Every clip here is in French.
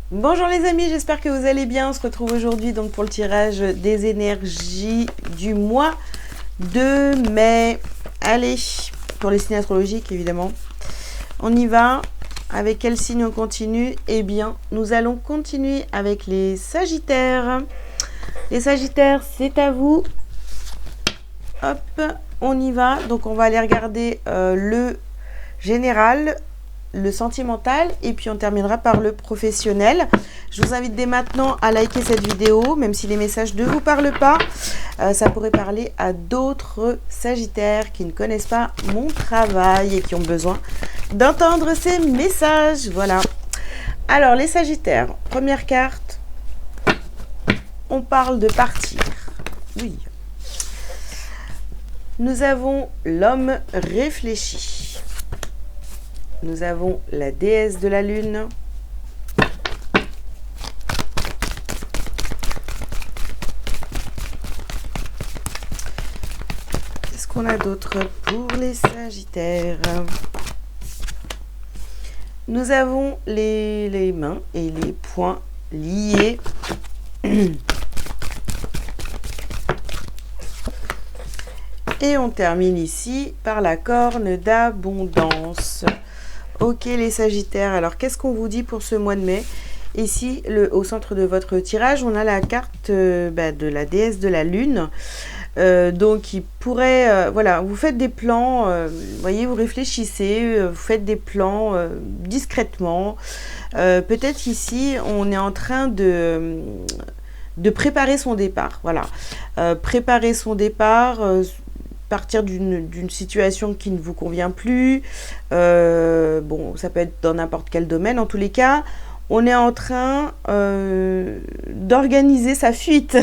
Bonjour les amis, j'espère que vous allez bien. On se retrouve aujourd'hui donc pour le tirage des énergies du mois de mai. Allez, pour les signes astrologiques évidemment. On y va. Avec quel signe on continue? Eh bien, nous allons continuer avec les Sagittaires. Les Sagittaires, c'est à vous. Hop, on y va. Donc on va aller regarder le général, le sentimental et puis on terminera par le professionnel. Je vous invite dès maintenant à liker cette vidéo, même si les messages ne vous parlent pas. Ça pourrait parler à d'autres Sagittaires qui ne connaissent pas mon travail et qui ont besoin d'entendre ces messages. Voilà. Alors les Sagittaires, première carte, on parle de partir. Oui. Nous avons l'homme réfléchi. Nous avons la déesse de la lune. Qu'est-ce qu'on a d'autre pour les Sagittaires? Nous avons les mains et les poings liés. Et on termine ici par la corne d'abondance. Ok les Sagittaires, alors qu'est-ce qu'on vous dit pour ce mois de mai? Ici, au centre de votre tirage, on a la carte de la déesse de la lune. Donc, il pourrait, voilà, vous faites des plans, vous voyez, vous réfléchissez, vous faites des plans discrètement. Peut-être ici, on est en train de préparer son départ, voilà. Préparer son départ, partir d'une situation qui ne vous convient plus. Bon, ça peut être dans n'importe quel domaine. En tous les cas, on est en train d'organiser sa fuite.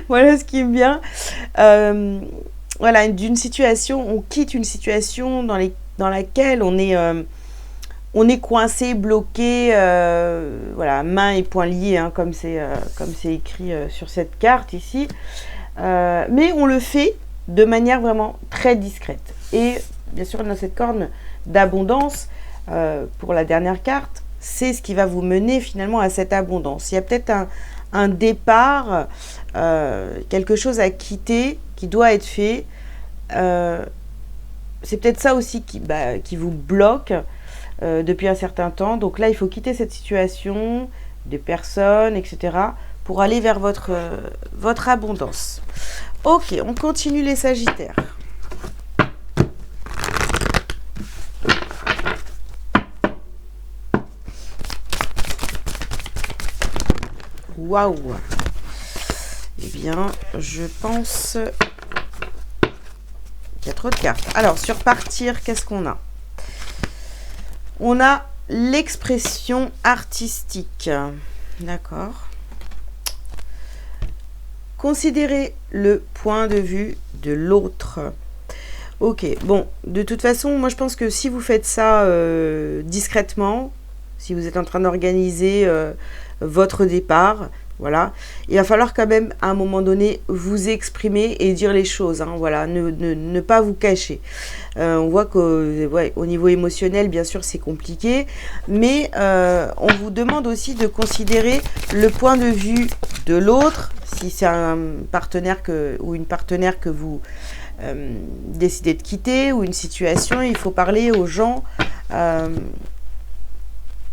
Voilà ce qui est bien. Voilà, d'une situation, on quitte une situation dans laquelle on est coincé, bloqué, voilà, mains et poings liés, hein, comme c'est écrit sur cette carte ici. Mais on le fait de manière vraiment très discrète. Et bien sûr, dans cette corne d'abondance, pour la dernière carte, c'est ce qui va vous mener finalement à cette abondance. Il y a peut-être un départ, quelque chose à quitter, qui doit être fait. C'est peut-être ça aussi qui vous bloque depuis un certain temps. Donc là, il faut quitter cette situation, des personnes, etc., pour aller vers votre abondance. Ok, on continue les Sagittaires. Waouh! Eh bien, je pense qu'il y a trop de cartes. Alors, sur partir, qu'est-ce qu'on a? On a l'expression artistique. D'accord. Considérez le point de vue de l'autre. Ok, bon, de toute façon, moi je pense que si vous faites ça discrètement, si vous êtes en train d'organiser votre départ, voilà, il va falloir quand même à un moment donné vous exprimer et dire les choses, hein, voilà, ne pas vous cacher. On voit qu'au niveau émotionnel, bien sûr, c'est compliqué, mais on vous demande aussi de considérer le point de vue de l'autre. Si c'est un partenaire ou une partenaire que vous décidez de quitter, ou une situation, il faut parler aux gens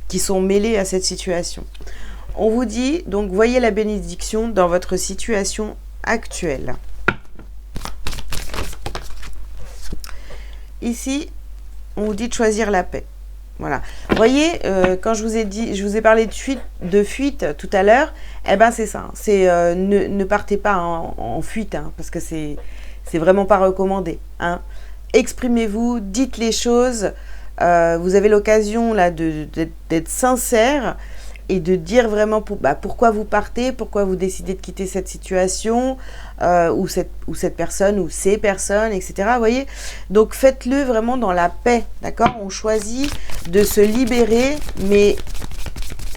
qui sont mêlés à cette situation. On vous dit, donc, voyez la bénédiction dans votre situation actuelle. Ici, on vous dit de choisir la paix. Voilà. Vous voyez, quand je vous ai parlé de fuite tout à l'heure, eh ben c'est ça. C'est ne partez pas en fuite, hein, parce que c'est vraiment pas recommandé. Hein. Exprimez-vous, dites les choses. Vous avez l'occasion là d'être sincère et de dire vraiment pourquoi vous partez, pourquoi vous décidez de quitter cette situation, ou cette personne, ou ces personnes, etc. Vous voyez? Donc faites-le vraiment dans la paix, d'accord? On choisit de se libérer, mais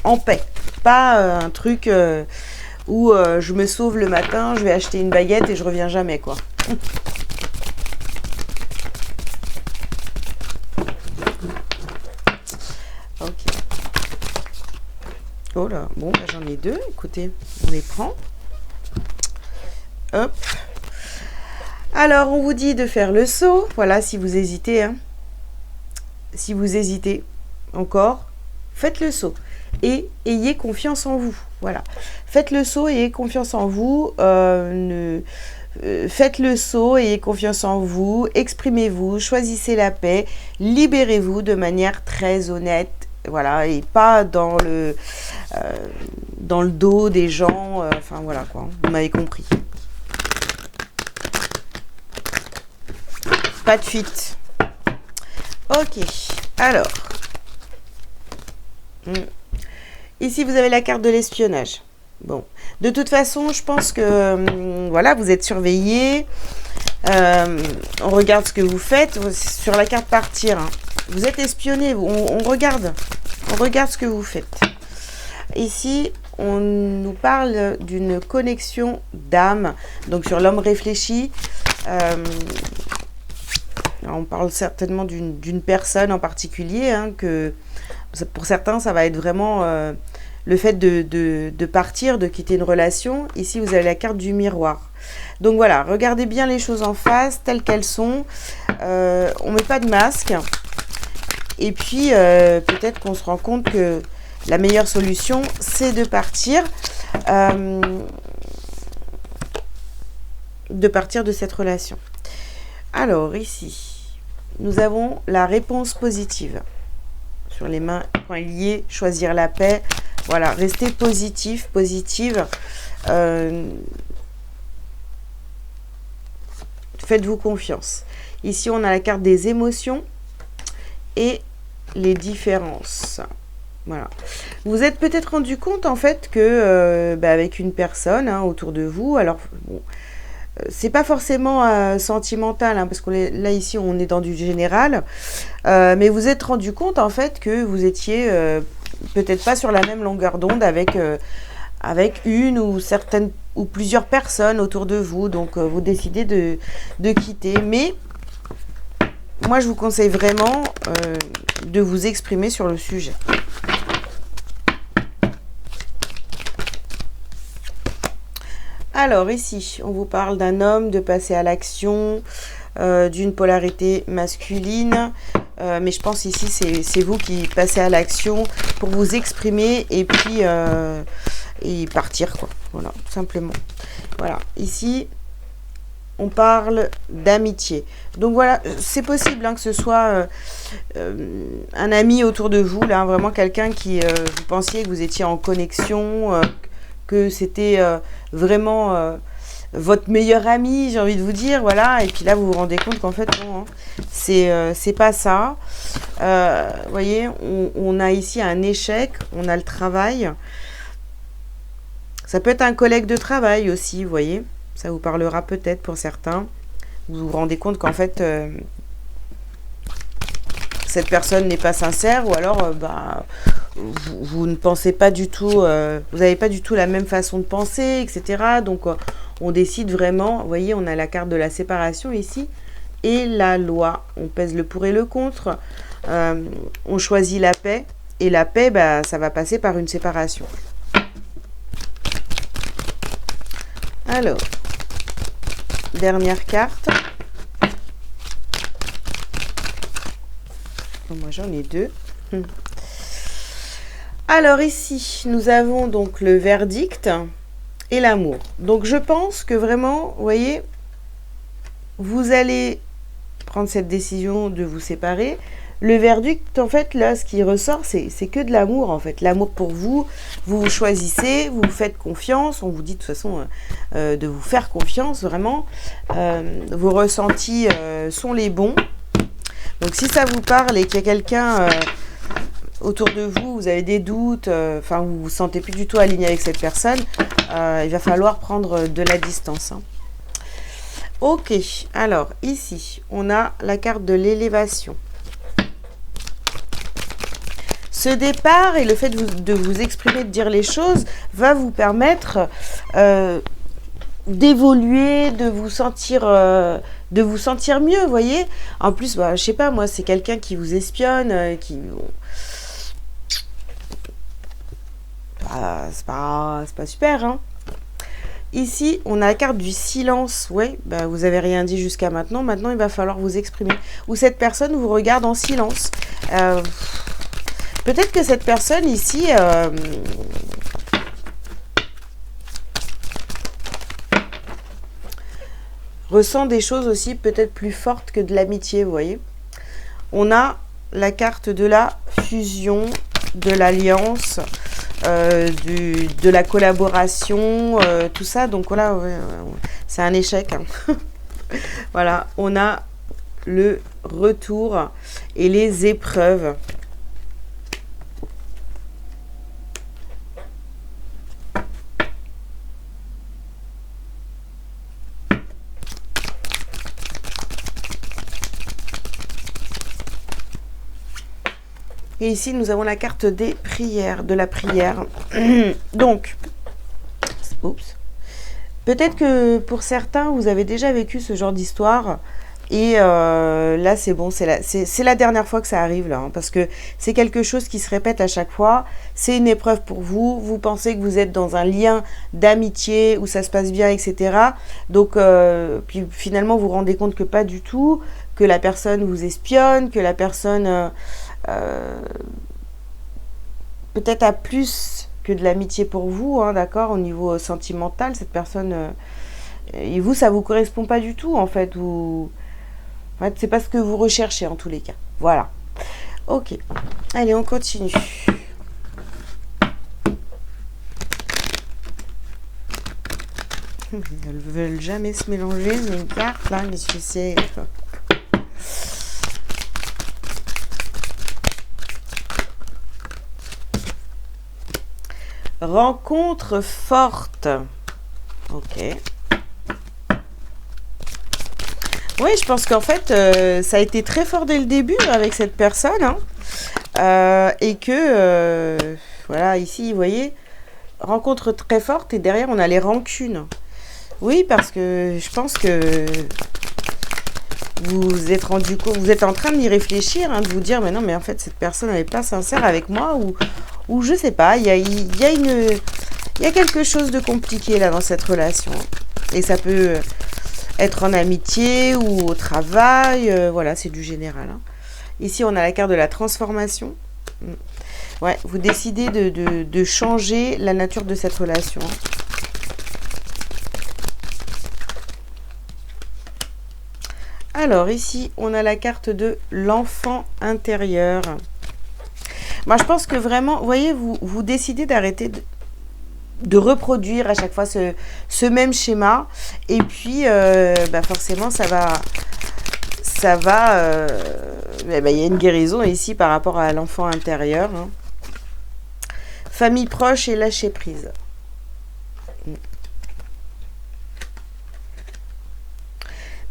en paix. Pas un truc où je me sauve le matin, je vais acheter une baguette et je reviens jamais, quoi. Ok. Oh là, bon, bah, j'en ai deux. Écoutez, on les prend. Hop. Alors, on vous dit de faire le saut. Voilà, si vous hésitez. Hein. Si vous hésitez encore, faites le saut. Et ayez confiance en vous. Voilà. Faites le saut et ayez confiance en vous. Faites le saut, ayez confiance en vous. Exprimez-vous, choisissez la paix. Libérez-vous de manière très honnête. Voilà, et pas dans le dos des gens. Enfin, voilà quoi. Vous m'avez compris. Pas de fuite. Ok, alors. Ici, vous avez la carte de l'espionnage. Bon, de toute façon, je pense que voilà, vous êtes surveillé. On regarde ce que vous faites. Sur la carte partir, hein. Vous êtes espionné. On regarde. On regarde ce que vous faites. Ici, on nous parle d'une connexion d'âme. Donc, sur l'homme réfléchi. On parle certainement d'une personne en particulier, hein, que pour certains, ça va être vraiment le fait de partir, de quitter une relation. Ici, vous avez la carte du miroir. Donc voilà, regardez bien les choses en face, telles qu'elles sont. On ne met pas de masque. Et puis, peut-être qu'on se rend compte que la meilleure solution, c'est de partir de cette relation. Alors, ici, nous avons la réponse positive. Sur les mains, point lié, choisir la paix. Voilà, restez positif, positive. Faites-vous confiance. Ici, on a la carte des émotions et les différences. Voilà. Vous êtes peut-être rendu compte, en fait, que avec une personne autour de vous, alors, bon, c'est pas forcément sentimental, hein, parce qu'on est là ici, on est dans du général, mais vous êtes rendu compte en fait que vous étiez peut-être pas sur la même longueur d'onde avec une ou certaines ou plusieurs personnes autour de vous, donc vous décidez de quitter. Mais moi, je vous conseille vraiment de vous exprimer sur le sujet. Alors ici, on vous parle d'un homme, de passer à l'action, d'une polarité masculine. Mais je pense ici, c'est vous qui passez à l'action pour vous exprimer et puis et partir, quoi. Voilà, tout simplement. Voilà, ici, on parle d'amitié. Donc voilà, c'est possible que ce soit un ami autour de vous, là, vraiment quelqu'un qui, vous pensiez que vous étiez en connexion, que c'était vraiment votre meilleur ami, j'ai envie de vous dire, voilà, et puis là vous vous rendez compte qu'en fait non, hein, c'est pas ça. Vous voyez, on a ici un échec, on a le travail. Ça peut être un collègue de travail aussi, vous voyez, ça vous parlera peut-être pour certains. Vous vous rendez compte qu'en fait cette personne n'est pas sincère, ou alors vous ne pensez pas du tout, vous n'avez pas du tout la même façon de penser, etc. Donc on décide vraiment, vous voyez, on a la carte de la séparation ici, et la loi. On pèse le pour et le contre, on choisit la paix, et la paix, ça va passer par une séparation. Alors, dernière carte. Moi j'en ai deux. Alors ici, nous avons donc le verdict et l'amour. Donc je pense que vraiment, vous voyez, vous allez prendre cette décision de vous séparer. Le verdict, en fait, là, ce qui ressort, c'est que de l'amour, en fait. L'amour pour vous, vous choisissez, vous faites confiance. On vous dit de toute façon de vous faire confiance, vraiment. Vos ressentis sont les bons. Donc si ça vous parle et qu'il y a quelqu'un autour de vous, vous avez des doutes, vous ne vous sentez plus du tout aligné avec cette personne, il va falloir prendre de la distance. Hein. Ok, alors ici, on a la carte de l'élévation. Ce départ et le fait de vous exprimer, de dire les choses, va vous permettre d'évoluer, de vous sentir mieux, vous voyez. En plus, je sais pas, moi, c'est quelqu'un qui vous espionne, c'est pas super, hein. Ici, on a la carte du silence. Ouais, bah, vous avez rien dit jusqu'à maintenant. Maintenant, il va falloir vous exprimer. Ou cette personne vous regarde en silence. Peut-être que cette personne ici... ressent des choses aussi peut-être plus fortes que de l'amitié, vous voyez. On a la carte de la fusion, de l'alliance, de la collaboration, tout ça. Donc voilà, c'est un échec. Hein. Voilà, on a le retour et les épreuves. Et ici, nous avons la carte des prières, de la prière. Donc, oups. Peut-être que pour certains, vous avez déjà vécu ce genre d'histoire. Et là, c'est bon, c'est la dernière fois que ça arrive, là. Hein, parce que c'est quelque chose qui se répète à chaque fois. C'est une épreuve pour vous. Vous pensez que vous êtes dans un lien d'amitié où ça se passe bien, etc. Donc, puis finalement, vous vous rendez compte que pas du tout. Que la personne vous espionne, que la personne... peut-être a plus que de l'amitié pour vous, hein, d'accord, au niveau sentimental, cette personne, et vous, ça vous correspond pas du tout, en fait, en fait, c'est pas ce que vous recherchez, en tous les cas, voilà, ok, allez, on continue. Elles veulent jamais se mélanger, mes cartes, là, les succès. Rencontre forte. Ok. Oui, je pense qu'en fait, ça a été très fort dès le début avec cette personne. Hein, et que, voilà, ici, vous voyez, rencontre très forte et derrière, on a les rancunes. Oui, parce que je pense que vous êtes rendu compte, vous êtes en train d'y réfléchir, hein, de vous dire, mais non, mais en fait, cette personne, elle n'est pas sincère avec moi ou je sais pas, il y a quelque chose de compliqué là dans cette relation. Et ça peut être en amitié ou au travail, voilà, c'est du général. Hein. Ici, on a la carte de la transformation. Ouais, vous décidez de changer la nature de cette relation. Alors, ici, on a la carte de l'enfant intérieur. Moi, je pense que vraiment, vous voyez, vous décidez d'arrêter de reproduire à chaque fois ce même schéma. Et puis, forcément, il y a une guérison ici par rapport à l'enfant intérieur. Hein. Famille proche et lâcher prise.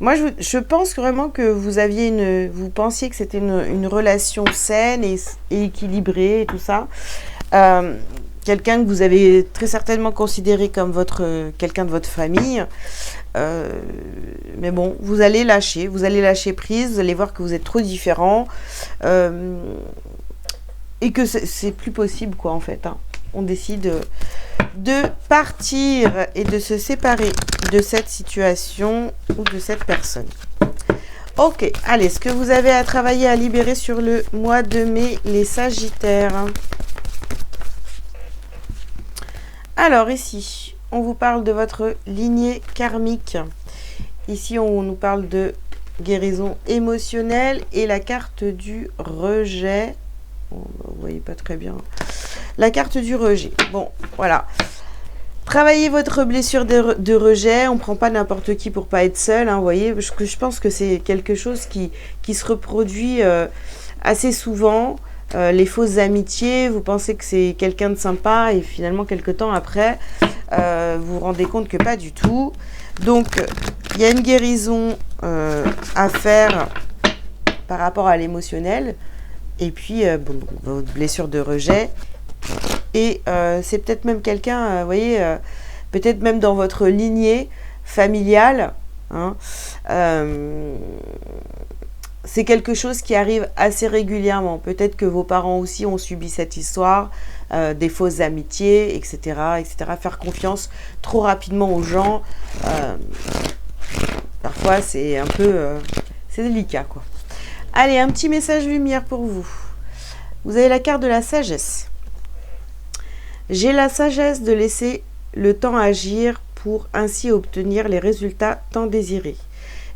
Moi, je pense vraiment que vous pensiez que c'était une relation saine et équilibrée et tout ça. Quelqu'un que vous avez très certainement considéré comme quelqu'un de votre famille. Mais bon, vous allez lâcher prise, vous allez voir que vous êtes trop différents. Et que c'est plus possible, quoi, en fait. Hein. On décide de partir et de se séparer de cette situation ou de cette personne. Ok, allez, ce que vous avez à travailler, à libérer sur le mois de mai, les Sagittaires. Alors ici, on vous parle de votre lignée karmique. Ici, on nous parle de guérison émotionnelle et la carte du rejet. Vous voyez pas très bien. La carte du rejet. Bon, voilà. Travaillez votre blessure de rejet. On ne prend pas n'importe qui pour pas être seul. Hein, vous voyez, je pense que c'est quelque chose qui se reproduit assez souvent. Les fausses amitiés, vous pensez que c'est quelqu'un de sympa et finalement, quelques temps après, vous vous rendez compte que pas du tout. Donc, il y a une guérison à faire par rapport à l'émotionnel. Et puis, votre blessure de rejet. Et c'est peut-être même quelqu'un, vous voyez, peut-être même dans votre lignée familiale. Hein, c'est quelque chose qui arrive assez régulièrement. Peut-être que vos parents aussi ont subi cette histoire, des fausses amitiés, etc., etc. Faire confiance trop rapidement aux gens, parfois c'est un peu... c'est délicat, quoi. Allez, un petit message lumière pour vous. Vous avez la carte de la sagesse. J'ai la sagesse de laisser le temps agir pour ainsi obtenir les résultats tant désirés.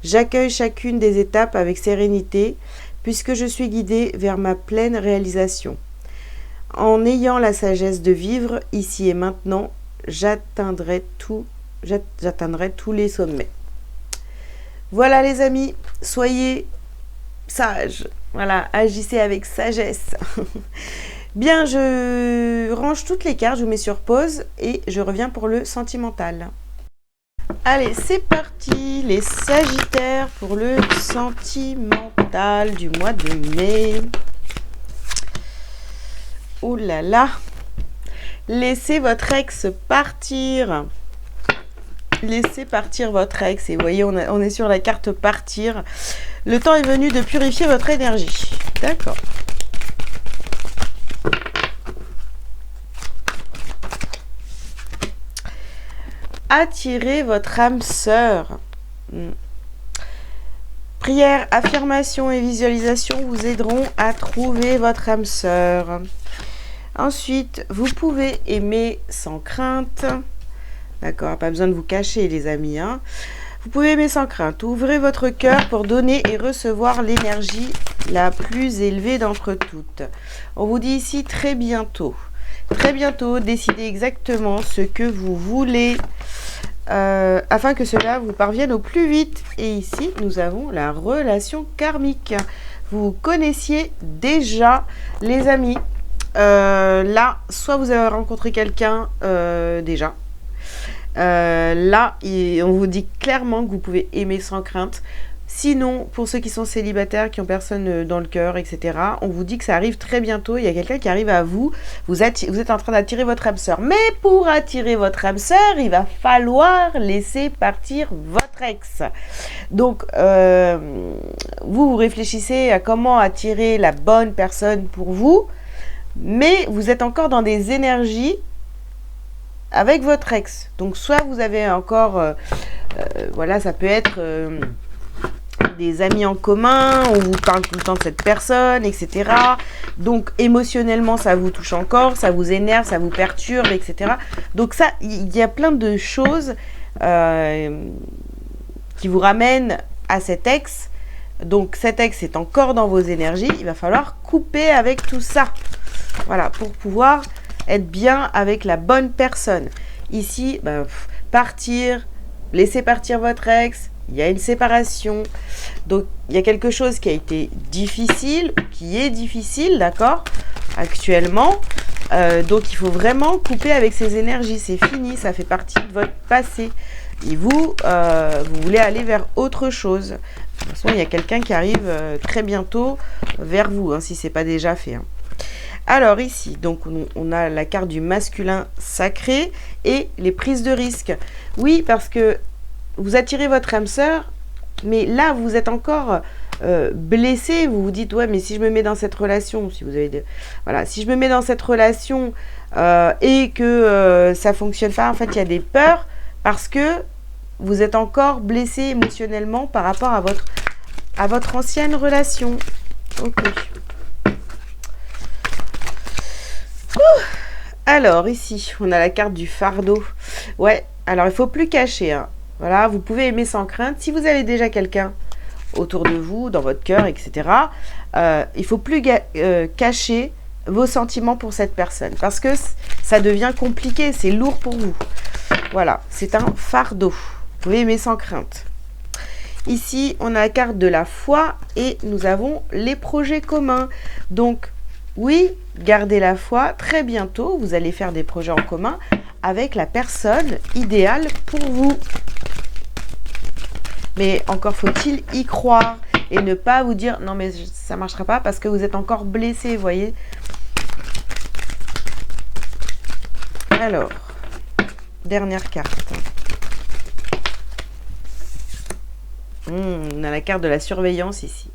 J'accueille chacune des étapes avec sérénité puisque je suis guidée vers ma pleine réalisation. En ayant la sagesse de vivre ici et maintenant, j'atteindrai tous les sommets. Voilà les amis, soyez sages, voilà, agissez avec sagesse. Bien, je range toutes les cartes, je vous mets sur pause et je reviens pour le sentimental. Allez, c'est parti, les Sagittaires pour le sentimental du mois de mai. Oh là là, laissez votre ex partir. Laissez partir votre ex. Et vous voyez, on est sur la carte partir. Le temps est venu de purifier votre énergie. D'accord. Attirez votre âme sœur. Prière, affirmation et visualisation vous aideront à trouver votre âme sœur. Ensuite, vous pouvez aimer sans crainte. D'accord, pas besoin de vous cacher les amis. Hein. Vous pouvez aimer sans crainte. Ouvrez votre cœur pour donner et recevoir l'énergie la plus élevée d'entre toutes. On vous dit ici très bientôt. Très bientôt, décidez exactement ce que vous voulez afin que cela vous parvienne au plus vite. Et ici, nous avons la relation karmique. Vous connaissiez déjà les amis. Là, soit vous avez rencontré quelqu'un déjà. Là, on vous dit clairement que vous pouvez aimer sans crainte. Sinon, pour ceux qui sont célibataires, qui n'ont personne dans le cœur, etc., on vous dit que ça arrive très bientôt. Il y a quelqu'un qui arrive à vous. Vous êtes en train d'attirer votre âme sœur. Mais pour attirer votre âme sœur, il va falloir laisser partir votre ex. Donc, vous réfléchissez à comment attirer la bonne personne pour vous. Mais vous êtes encore dans des énergies avec votre ex. Donc, soit vous avez encore... voilà, ça peut être... des amis en commun, on vous parle tout le temps de cette personne, etc. Donc émotionnellement, ça vous touche encore, ça vous énerve, ça vous perturbe, etc. Donc ça, il y a plein de choses qui vous ramènent à cet ex. Donc cet ex est encore dans vos énergies, il va falloir couper avec tout ça. Voilà, pour pouvoir être bien avec la bonne personne. Ici, partir, laisser partir votre ex. Il y a une séparation, donc il y a quelque chose qui a été difficile, qui est difficile, d'accord, actuellement. Donc il faut vraiment couper avec ces énergies, c'est fini, ça fait partie de votre passé. Et vous voulez aller vers autre chose. De toute façon, il y a quelqu'un qui arrive très bientôt vers vous, hein, si ce n'est pas déjà fait. Hein. Alors ici, donc on a la carte du masculin sacré et les prises de risque. Oui, parce que vous attirez votre âme sœur, mais là, vous êtes encore blessé. Vous vous dites, ouais, mais si je me mets dans cette relation, si vous avez voilà, si je me mets dans cette relation et que ça fonctionne pas, en fait, il y a des peurs parce que vous êtes encore blessé émotionnellement par rapport à votre ancienne relation. Ok. Alors, ici, on a la carte du fardeau. Ouais, alors il faut plus cacher, hein. Voilà, vous pouvez aimer sans crainte. Si vous avez déjà quelqu'un autour de vous, dans votre cœur, etc., il ne faut plus cacher vos sentiments pour cette personne. Parce que ça devient compliqué, c'est lourd pour vous. Voilà, c'est un fardeau. Vous pouvez aimer sans crainte. Ici, on a la carte de la foi et nous avons les projets communs. Donc, oui, gardez la foi. Très bientôt, vous allez faire des projets en commun avec la personne idéale pour vous. Mais encore faut-il y croire et ne pas vous dire non mais ça ne marchera pas parce que vous êtes encore blessé, vous voyez. Alors, dernière carte. On a la carte de la surveillance ici.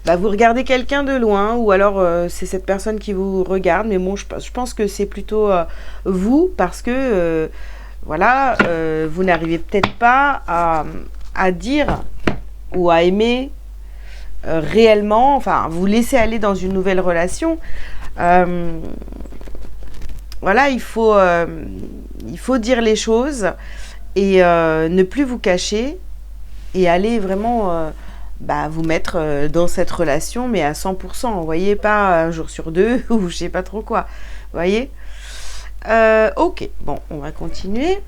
bah, vous regardez quelqu'un de loin, ou alors c'est cette personne qui vous regarde, mais bon, je pense que c'est plutôt vous, parce que, voilà, vous n'arrivez peut-être pas à dire ou à aimer réellement, enfin, vous laisser aller dans une nouvelle relation. Voilà, il faut dire les choses et ne plus vous cacher et aller vraiment bah, vous mettre dans cette relation, mais à 100%. Vous voyez, pas un jour sur deux ou je sais pas trop quoi. Vous voyez. Ok, bon, on va continuer.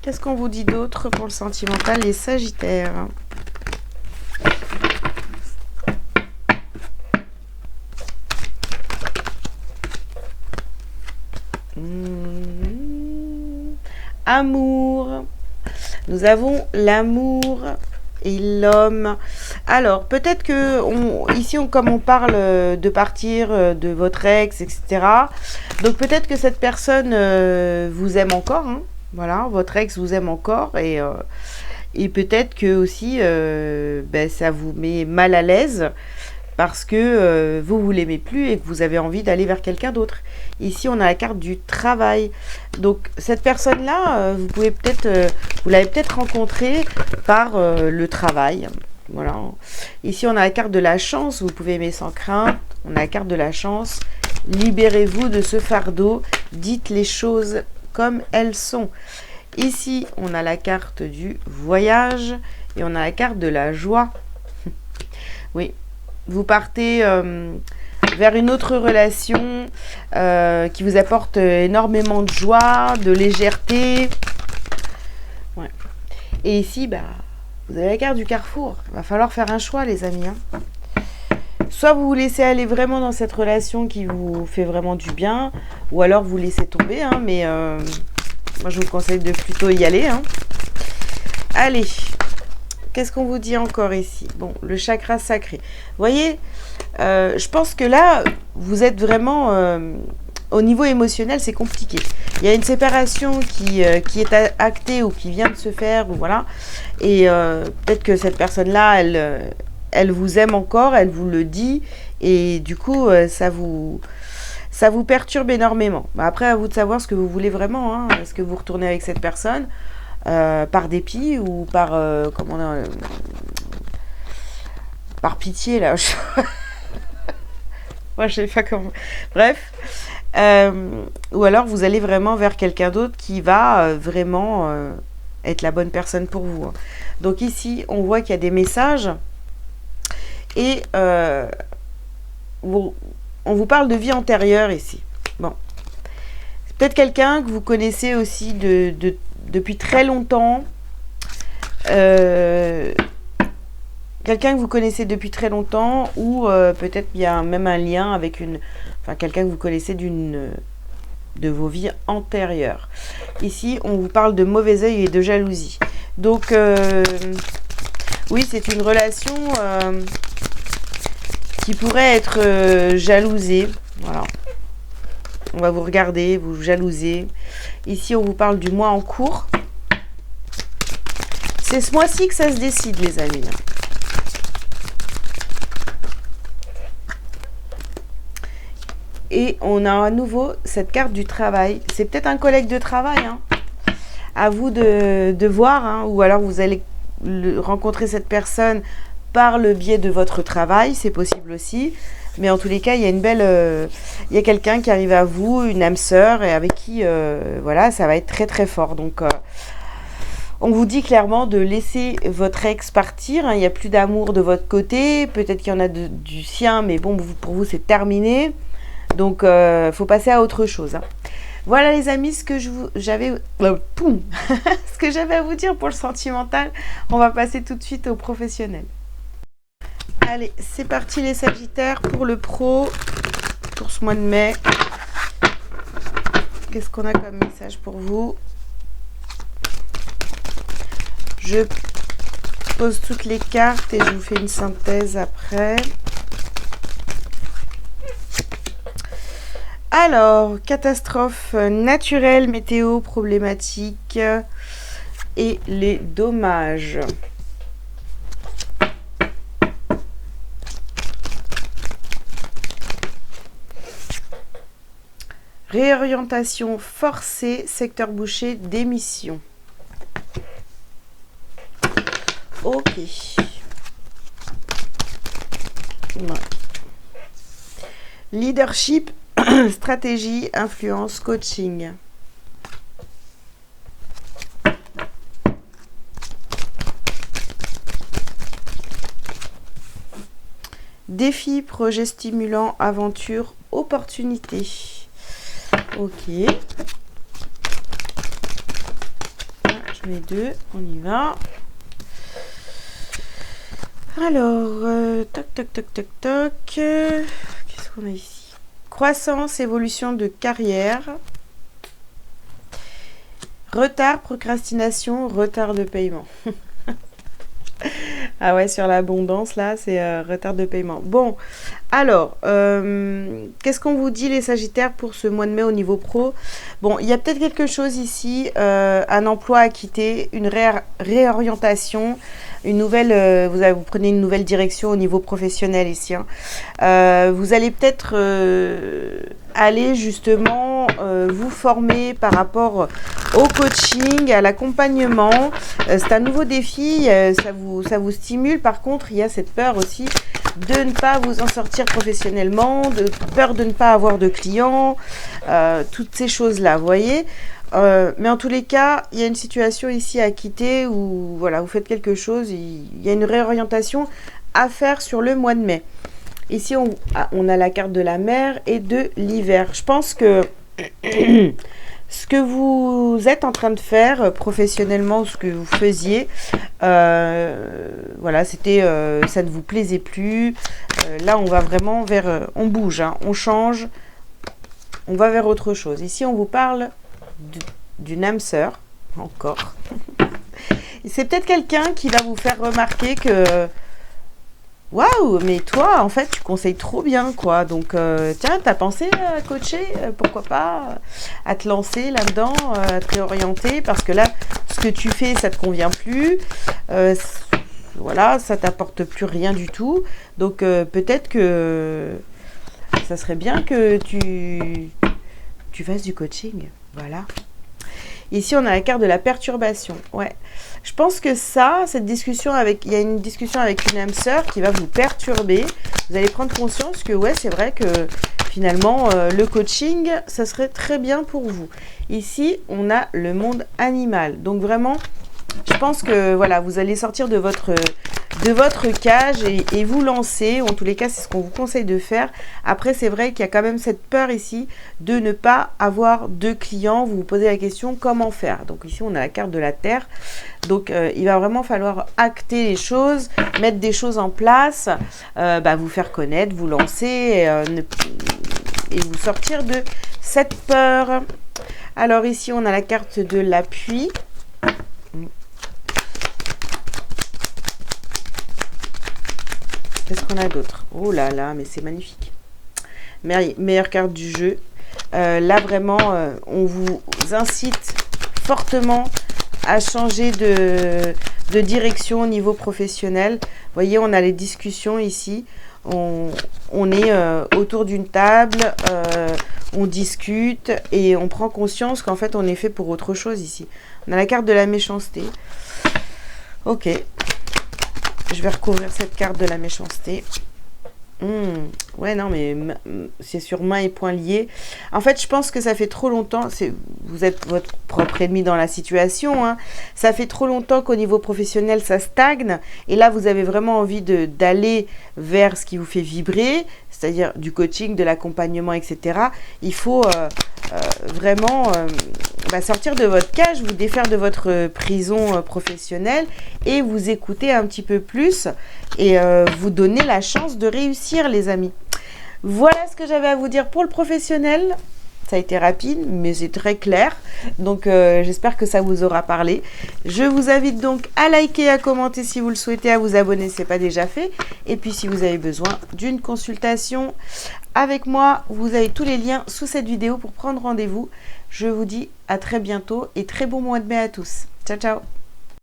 Qu'est-ce qu'on vous dit d'autre pour le sentimental, les Sagittaires? Amour. Nous avons l'amour et l'homme. Alors, peut-être que ici, comme on parle de partir de votre ex, etc. Donc, peut-être que cette personne vous aime encore. Hein. Voilà, votre ex vous aime encore. Et peut-être que aussi, ben, ça vous met mal à l'aise parce que vous l'aimez plus et que vous avez envie d'aller vers quelqu'un d'autre. Ici, on a la carte du travail. Donc, cette personne-là, vous l'avez peut-être rencontrée par le travail. Voilà. Ici, on a la carte de la chance. Vous pouvez aimer sans crainte. On a la carte de la chance. Libérez-vous de ce fardeau. Dites les choses comme elles sont. Ici, on a la carte du voyage. Et on a la carte de la joie. Oui. Vous partez vers une autre relation qui vous apporte énormément de joie, de légèreté. Ouais. Et ici, bah, vous avez la carte du carrefour. Il va falloir faire un choix, les amis. Hein. Soit vous vous laissez aller vraiment dans cette relation qui vous fait vraiment du bien, ou alors vous laissez tomber. Hein, mais moi, je vous conseille de plutôt y aller. Hein. Allez. Qu'est-ce qu'on vous dit encore ici? Bon, le chakra sacré. Vous voyez, je pense que là, vous êtes vraiment... au niveau émotionnel, c'est compliqué. Il y a une séparation qui est actée ou qui vient de se faire, ou voilà. Et peut-être que cette personne-là, elle vous aime encore, elle vous le dit. Et du coup, ça vous perturbe énormément. Après, à vous de savoir ce que vous voulez vraiment. Hein. Est-ce que vous retournez avec cette personne par dépit ou par par pitié là. Moi je sais pas comment. Bref, ou alors vous allez vraiment vers quelqu'un d'autre qui va vraiment être la bonne personne pour vous. Donc ici on voit qu'il y a des messages et on vous parle de vie antérieure ici. Bon, c'est peut-être quelqu'un que vous connaissez aussi depuis très longtemps. Quelqu'un que vous connaissez depuis très longtemps ou peut-être il y a même un lien avec quelqu'un que vous connaissez de vos vies antérieures. Ici, on vous parle de mauvais œil et de jalousie. Donc, oui, c'est une relation qui pourrait être jalousée. Voilà. On va vous regarder, vous jalouser. Ici, on vous parle du mois en cours. C'est ce mois-ci que ça se décide, les amis. Et on a à nouveau cette carte du travail. C'est peut-être un collègue de travail. Hein. À vous de voir. Hein. Ou alors vous allez rencontrer cette personne par le biais de votre travail. C'est possible aussi. Mais en tous les cas, il y a une belle... il y a quelqu'un qui arrive à vous, une âme sœur, et avec qui, voilà, ça va être très très fort. Donc, on vous dit clairement de laisser votre ex partir. Hein. Il n'y a plus d'amour de votre côté. Peut-être qu'il y en a du sien, mais bon, pour vous, c'est terminé. Donc, faut passer à autre chose. Hein. Voilà, les amis, ce que j'avais à vous dire pour le sentimental. On va passer tout de suite au professionnel. Allez, c'est parti les Sagittaires pour le pro, pour ce mois de mai. Qu'est-ce qu'on a comme message pour vous? Je pose toutes les cartes et je vous fais une synthèse après. Alors, catastrophe naturelle, météo, problématique et les dommages. Réorientation forcée, secteur boucher, démission. Ok. Ouais. Leadership, stratégie, influence, coaching. Défi, projet stimulant, aventure, opportunité. Ok. Je mets 2, on y va. Alors, toc, toc, toc, toc, toc. Qu'est-ce qu'on a ici? Croissance, évolution de carrière. Retard, procrastination, retard de paiement. Ah ouais, sur l'abondance, là, c'est retard de paiement. Bon, alors, qu'est-ce qu'on vous dit, les Sagittaires, pour ce mois de mai au niveau pro? Bon, il y a peut-être quelque chose ici, un emploi à quitter, une réorientation, une nouvelle, vous prenez une nouvelle direction au niveau professionnel ici. Hein. Vous allez peut-être aller justement vous former par rapport au coaching, à l'accompagnement. C'est un nouveau défi, ça vous stimule. Par contre, il y a cette peur aussi de ne pas vous en sortir professionnellement, peur de ne pas avoir de clients, toutes ces choses-là, vous voyez. Mais en tous les cas, il y a une situation ici à quitter où voilà, vous faites quelque chose, il y a une réorientation à faire sur le mois de mai. Ici, on a la carte de la mer et de l'hiver. Je pense que ce que vous êtes en train de faire professionnellement, ce que vous faisiez, voilà, c'était, ça ne vous plaisait plus. Là, on va vraiment vers, on bouge, hein, on change, on va vers autre chose. Ici, on vous parle d'une âme sœur, encore. C'est peut-être quelqu'un qui va vous faire remarquer que waouh, mais toi, en fait, tu conseilles trop bien, quoi. Donc, tiens, t'as pensé à coacher, pourquoi pas, à te lancer là-dedans, à te réorienter, parce que là, ce que tu fais, ça te convient plus. Voilà, ça t'apporte plus rien du tout. Donc, peut-être que ça serait bien que tu fasses du coaching. Voilà. Ici, on a la carte de la perturbation. Ouais. Je pense que cette discussion il y a une discussion avec une âme sœur qui va vous perturber. Vous allez prendre conscience que, ouais, c'est vrai que finalement, le coaching, ça serait très bien pour vous. Ici, on a le monde animal. Donc vraiment, je pense que, voilà, vous allez sortir de votre cage et vous lancer. En tous les cas, c'est ce qu'on vous conseille de faire. Après, c'est vrai qu'il y a quand même cette peur ici de ne pas avoir de clients. Vous vous posez la question, comment faire? Donc ici, on a la carte de la Terre. Donc, il va vraiment falloir acter les choses, mettre des choses en place, vous faire connaître, vous lancer et vous sortir de cette peur. Alors ici, on a la carte de l'appui. Qu'est-ce qu'on a d'autre? Oh là là, mais c'est magnifique. Meilleure carte du jeu. Là, vraiment, on vous incite fortement à changer de direction au niveau professionnel. Vous voyez, on a les discussions ici. On est autour d'une table, on discute et on prend conscience qu'en fait, on est fait pour autre chose ici. On a la carte de la méchanceté. Ok. Je vais recouvrir cette carte de la méchanceté. Ouais, non, mais c'est sur main et poing liés. En fait, je pense que ça fait trop longtemps. Vous êtes votre propre ennemi dans la situation. Hein. Ça fait trop longtemps qu'au niveau professionnel, ça stagne. Et là, vous avez vraiment envie d'aller vers ce qui vous fait vibrer, c'est-à-dire du coaching, de l'accompagnement, etc. Il faut vraiment sortir de votre cage, vous défaire de votre prison professionnelle et vous écouter un petit peu plus et vous donner la chance de réussir, les amis. Voilà ce que j'avais à vous dire pour le professionnel. Ça a été rapide, mais c'est très clair. Donc, j'espère que ça vous aura parlé. Je vous invite donc à liker, à commenter si vous le souhaitez, à vous abonner si ce n'est pas déjà fait. Et puis, si vous avez besoin d'une consultation avec moi, vous avez tous les liens sous cette vidéo pour prendre rendez-vous. Je vous dis à très bientôt et très bon mois de mai à tous. Ciao, ciao!